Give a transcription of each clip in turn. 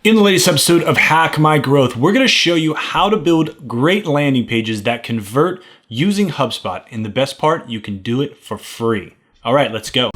In the latest episode of Hack My Growth, we're going to show you how to build great landing pages that convert using HubSpot. And the best part, you can do it for free. All right, let's go.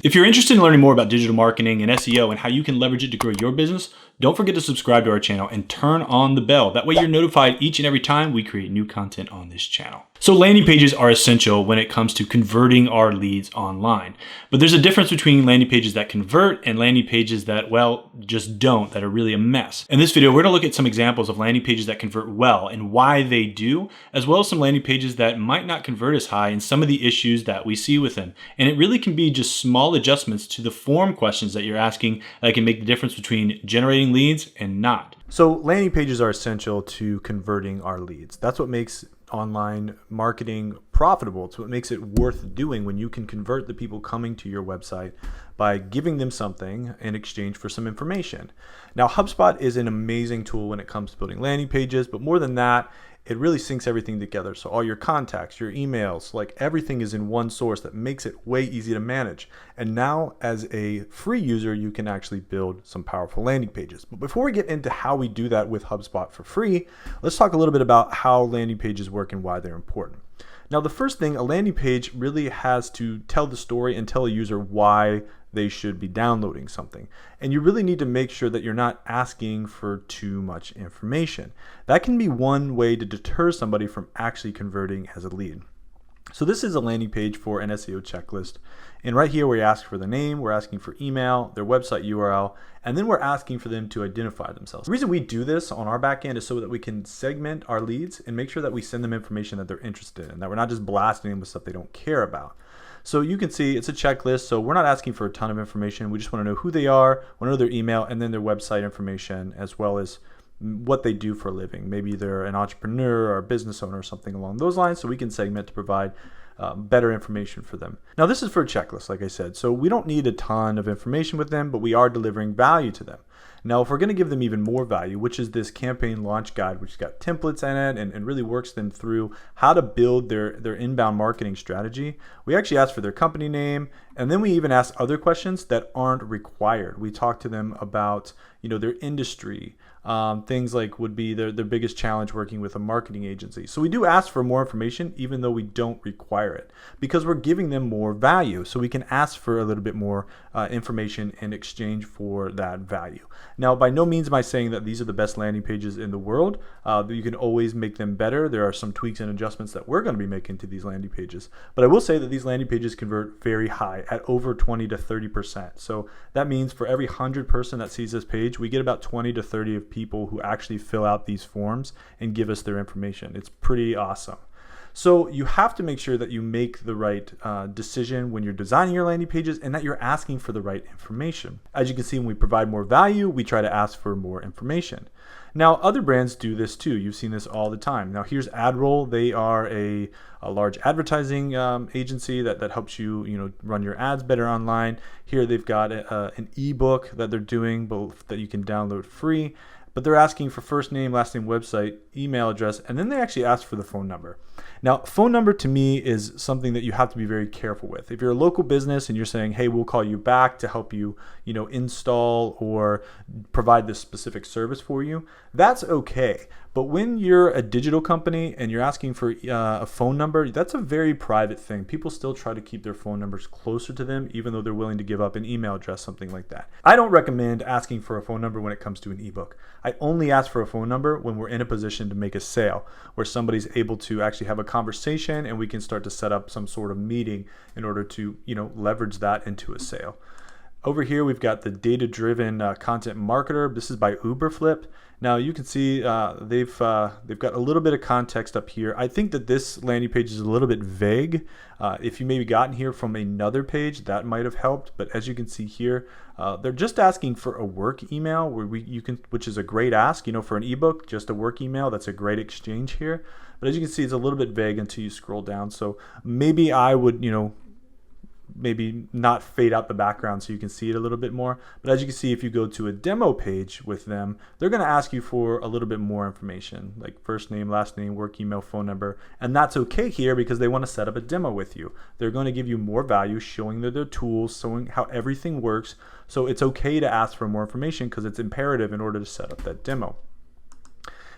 If you're interested in learning more about digital marketing and SEO and how you can leverage it to grow your business, don't forget to subscribe to our channel and turn on the bell. That way you're notified each and every time we create new content on this channel. So landing pages are essential when it comes to converting our leads online. But there's a difference between landing pages that convert and landing pages that, well, just don't, that are really a mess. In this video, we're gonna look at some examples of landing pages that convert well and why they do, as well as some landing pages that might not convert as high and some of the issues that we see with them. And it really can be just small adjustments to the form questions that you're asking that can make the difference between generating leads and not. So landing pages are essential to converting our leads. That's what makes online marketing profitable. It's what makes it worth doing when you can convert the people coming to your website by giving them something in exchange for some information. Now, HubSpot is an amazing tool when it comes to building landing pages, but more than that, it really syncs everything together. So all your contacts, your emails, like everything is in one source that makes it way easy to manage. And now as a free user, you can actually build some powerful landing pages. But before we get into how we do that with HubSpot for free, let's talk a little bit about how landing pages work and why they're important. Now, the first thing, a landing page really has to tell the story and tell a user why they should be downloading something. And you really need to make sure that you're not asking for too much information. That can be one way to deter somebody from actually converting as a lead. So this is a landing page for an SEO checklist. And right here, we ask for the name, we're asking for email, their website URL, and then we're asking for them to identify themselves. The reason we do this on our back end is so that we can segment our leads and make sure that we send them information that they're interested in, that we're not just blasting them with stuff they don't care about. So you can see it's a checklist, so we're not asking for a ton of information. We just want to know who they are, want to know their email, and then their website information, as well as what they do for a living. Maybe they're an entrepreneur or a business owner or something along those lines, so we can segment to provide better information for them. Now, this is for a checklist, like I said, so we don't need a ton of information with them, but we are delivering value to them. Now, if we're going to give them even more value, which is this campaign launch guide, which has got templates in it and really works them through how to build their inbound marketing strategy, we actually ask for their company name, and then we even ask other questions that aren't required. We talk to them about, their industry, things like would be their biggest challenge working with a marketing agency. So we do ask for more information, even though we don't require it, because we're giving them more value. So we can ask for a little bit more information in exchange for that value. Now, by no means am I saying that these are the best landing pages in the world. You can always make them better. There are some tweaks and adjustments that we're going to be making to these landing pages. But I will say that these landing pages convert very high at over 20 to 30%. So that means for every 100 person that sees this page, we get about 20 to 30 of people who actually fill out these forms and give us their information. It's pretty awesome. So you have to make sure that you make the right decision when you're designing your landing pages and that you're asking for the right information. As you can see, when we provide more value, we try to ask for more information. Now, other brands do this too. You've seen this all the time. Now, here's AdRoll. They are a large advertising agency that helps you, run your ads better online. Here they've got an ebook that they're doing, both that you can download free. But they're asking for first name, last name, website, email address, and then they actually ask for the phone number. Now, phone number to me is something that you have to be very careful with. If you're a local business and you're saying, hey, we'll call you back to help you, install or provide this specific service for you, that's okay. But when you're a digital company and you're asking for a phone number, that's a very private thing. People still try to keep their phone numbers closer to them, even though they're willing to give up an email address, something like that. I don't recommend asking for a phone number when it comes to an ebook. I only ask for a phone number when we're in a position to make a sale, where somebody's able to actually have a conversation and we can start to set up some sort of meeting in order to, leverage that into a sale. Over here, we've got the data-driven content marketer. This is by Uberflip. Now you can see they've got a little bit of context up here. I think that this landing page is a little bit vague. If you maybe gotten here from another page, that might have helped. But as you can see here, they're just asking for a work email, which is a great ask. For an ebook, just a work email. That's a great exchange here. But as you can see, it's a little bit vague until you scroll down. So maybe I would, maybe not fade out the background so you can see it a little bit more. But as you can see, if you go to a demo page with them, they're going to ask you for a little bit more information, like first name, last name, work email, phone number. And that's okay here because they want to set up a demo with you. They're going to give you more value, showing their tools, showing how everything works. So it's okay to ask for more information because it's imperative in order to set up that demo.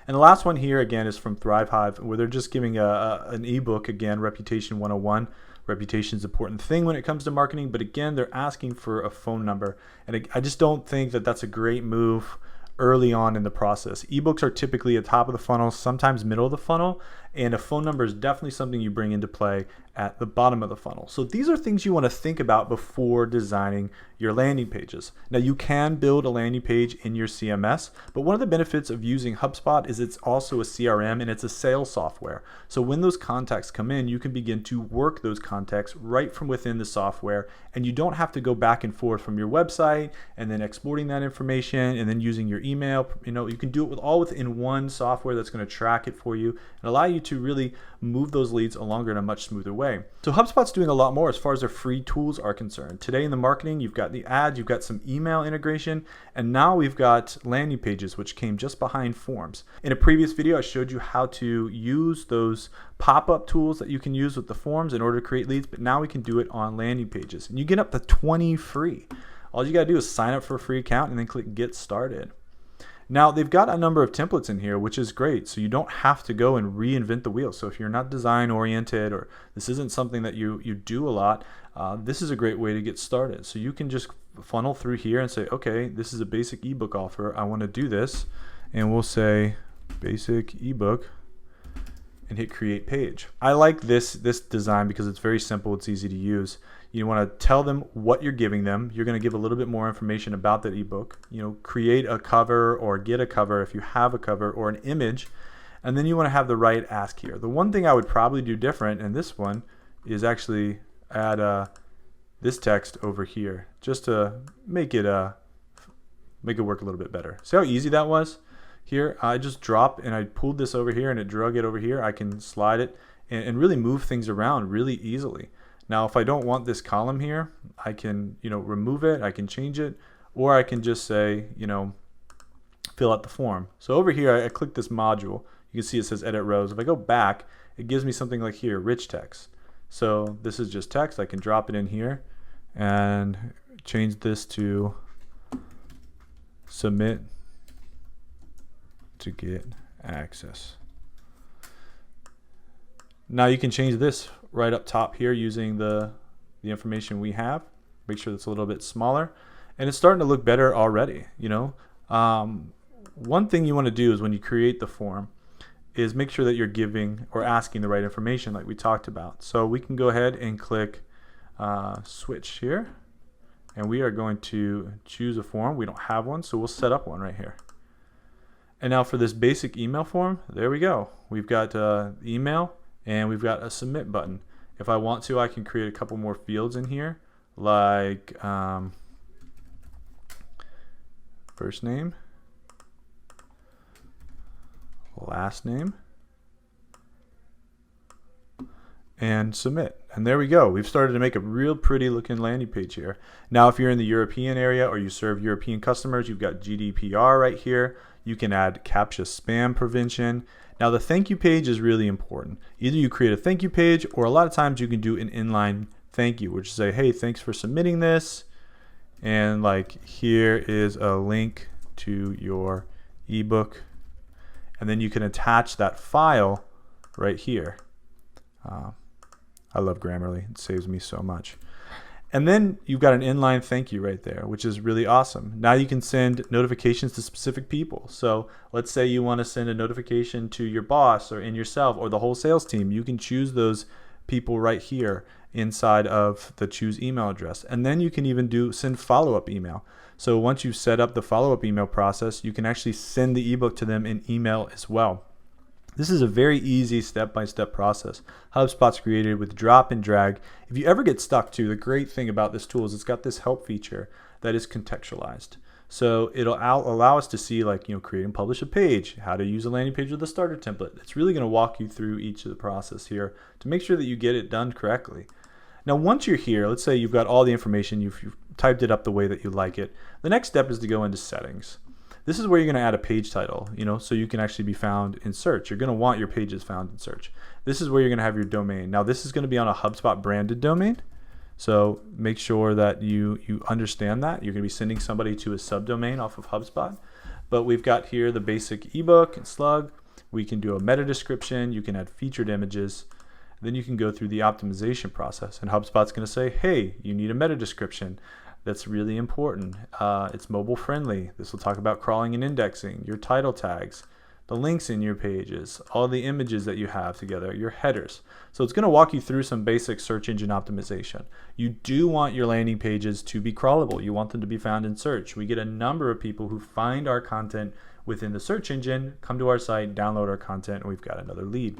And the last one here, again, is from ThriveHive, where they're just giving an ebook, again, Reputation 101. Reputation is an important thing when it comes to marketing, but again, they're asking for a phone number. And I just don't think that that's a great move early on in the process. Ebooks are typically at top of the funnel, sometimes middle of the funnel, and a phone number is definitely something you bring into play at the bottom of the funnel. So these are things you want to think about before designing your landing pages. Now, you can build a landing page in your CMS, but one of the benefits of using HubSpot is it's also a CRM and it's a sales software. So when those contacts come in, you can begin to work those contacts right from within the software, and you don't have to go back and forth from your website and then exporting that information and then using your email. You can do it all within one software that's going to track it for you and allow you to really move those leads along in a much smoother way. So HubSpot's doing a lot more as far as their free tools are concerned. Today in the marketing, you've got the ads, you've got some email integration, and now we've got landing pages, which came just behind forms. In a previous video, I showed you how to use those pop-up tools that you can use with the forms in order to create leads, but now we can do it on landing pages. And you get up to 20 free. All you gotta do is sign up for a free account and then click Get Started. Now, they've got a number of templates in here, which is great. So you don't have to go and reinvent the wheel. So if you're not design oriented or this isn't something that you do a lot, this is a great way to get started. So you can just funnel through here and say, okay, this is a basic ebook offer. I want to do this. And we'll say basic ebook and hit create page. I like this design because it's very simple. It's easy to use. You want to tell them what you're giving them. You're going to give a little bit more information about that ebook. Create a cover or get a cover if you have a cover or an image. And then you want to have the right ask here. The one thing I would probably do different in this one is actually add this text over here just to make it work a little bit better. See how easy that was? Here, I just dropped and I pulled this over here and it drug it over here. I can slide it and really move things around really easily. Now, if I don't want this column here, I can, remove it, I can change it, or I can just say, fill out the form. So over here, I click this module. You can see it says edit rows. If I go back, it gives me something like here, rich text. So this is just text. I can drop it in here and change this to submit to get access. Now you can change this right up top here using the information we have. Make sure it's a little bit smaller, and it's starting to look better already. One thing you want to do is when you create the form is make sure that you're giving or asking the right information like we talked about. So we can go ahead and click switch here, and we are going to choose a form. We don't have one, so we'll set up one right here. And now for this basic email form, there we go. We've got email, and we've got a submit button. If I want to, I can create a couple more fields in here, like first name, last name, and submit. And there we go. We've started to make a real pretty looking landing page here. Now, if you're in the European area or you serve European customers, you've got GDPR right here. You can add CAPTCHA spam prevention. Now, the thank you page is really important. Either you create a thank you page, or a lot of times you can do an inline thank you, which is say, hey, thanks for submitting this. And like, here is a link to your ebook. And then you can attach that file right here. I love Grammarly. It saves me so much. And then you've got an inline thank you right there, which is really awesome. Now you can send notifications to specific people. So let's say you want to send a notification to your boss or in yourself or the whole sales team. You can choose those people right here inside of the choose email address. And then you can even send follow-up email. So once you've set up the follow-up email process, you can actually send the ebook to them in email as well. This is a very easy step-by-step process. HubSpot's created with drop and drag. If you ever get stuck too, the great thing about this tool is it's got this help feature that is contextualized. So it'll allow us to see create and publish a page, how to use a landing page with a starter template. It's really going to walk you through each of the process here to make sure that you get it done correctly. Now, once you're here, let's say you've got all the information, you've typed it up the way that you like it. The next step is to go into settings. This is where you're going to add a page title, so you can actually be found in search. You're going to want your pages found in search. This is where you're going to have your domain. Now, this is going to be on a HubSpot branded domain. So make sure that you understand that. You're going to be sending somebody to a subdomain off of HubSpot. But we've got here the basic ebook and slug. We can do a meta description. You can add featured images. Then you can go through the optimization process. And HubSpot's going to say, hey, you need a meta description. That's really important. It's mobile friendly. This will talk about crawling and indexing, your title tags, the links in your pages, all the images that you have together, your headers. So it's going to walk you through some basic search engine optimization. You do want your landing pages to be crawlable. You want them to be found in search. We get a number of people who find our content within the search engine, come to our site, download our content, and we've got another lead.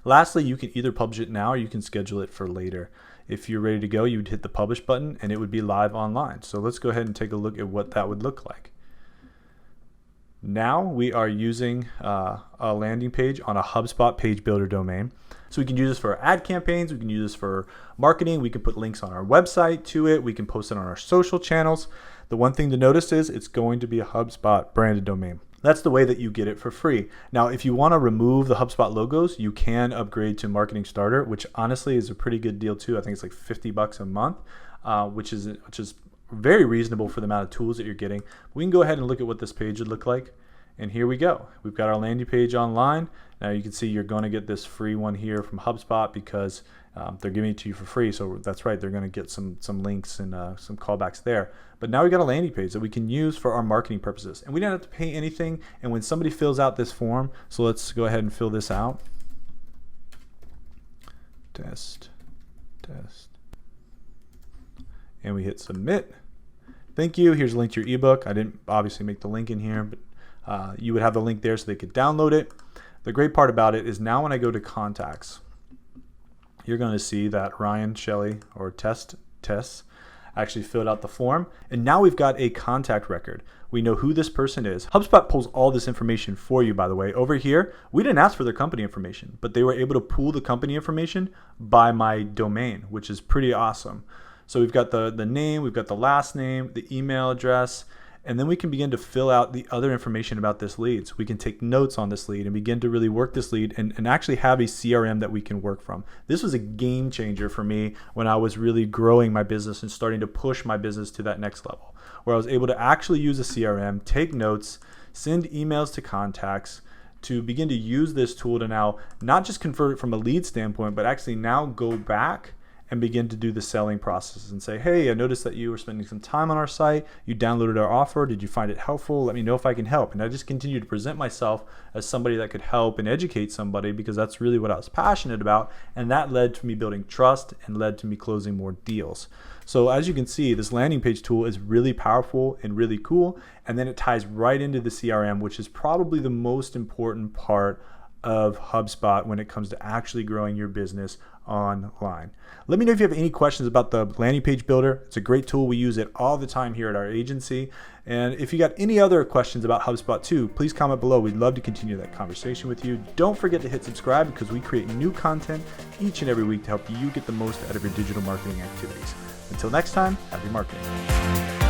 Lastly, you can either publish it now or you can schedule it for later. If you're ready to go, you would hit the publish button and it would be live online. So let's go ahead and take a look at what that would look like. Now we are using a landing page on a HubSpot page builder domain. So we can use this for our ad campaigns. We can use this for marketing. We can put links on our website to it. We can post it on our social channels. The one thing to notice is it's going to be a HubSpot branded domain. That's the way that you get it for free. Now, if you want to remove the HubSpot logos, you can upgrade to Marketing Starter, which honestly is a pretty good deal too. I think it's like $50 a month, which is very reasonable for the amount of tools that you're getting. We can go ahead and look at what this page would look like. And here we go. We've got our landing page online. Now you can see you're going to get this free one here from HubSpot because they're giving it to you for free. So that's right, they're going to get some links and some callbacks there. But now we got a landing page that we can use for our marketing purposes. And we don't have to pay anything. And when somebody fills out this form, so let's go ahead and fill this out. Test. And we hit submit. Thank you. Here's a link to your ebook. I didn't obviously make the link in here, but you would have the link there so they could download it. The great part about it is now when I go to contacts, you're going to see that Ryan Shelley or Tess actually filled out the form. And now we've got a contact record. We know who this person is. HubSpot pulls all this information for you, by the way. Over here, we didn't ask for their company information, but they were able to pull the company information by my domain, which is pretty awesome. So we've got the name, we've got the last name, the email address, and then we can begin to fill out the other information about this lead. So we can take notes on this lead and begin to really work this lead and actually have a CRM that we can work from. This was a game changer for me when I was really growing my business and starting to push my business to that next level, where I was able to actually use a CRM, take notes, send emails to contacts, to begin to use this tool to now not just convert it from a lead standpoint, but actually now go back and begin to do the selling process and say, hey, I noticed that you were spending some time on our site. You downloaded our offer. Did you find it helpful? Let me know if I can help. And I just continue to present myself as somebody that could help and educate somebody because that's really what I was passionate about. And that led to me building trust and led to me closing more deals. So as you can see, this landing page tool is really powerful and really cool. And then it ties right into the CRM, which is probably the most important part of HubSpot when it comes to actually growing your business online. Let me know if you have any questions about the landing page builder. It's a great tool. We use it all the time here at our agency. And if you got any other questions about HubSpot too, please comment below. We'd love to continue that conversation with you. Don't forget to hit subscribe because we create new content each and every week to help you get the most out of your digital marketing activities. Until next time, happy marketing.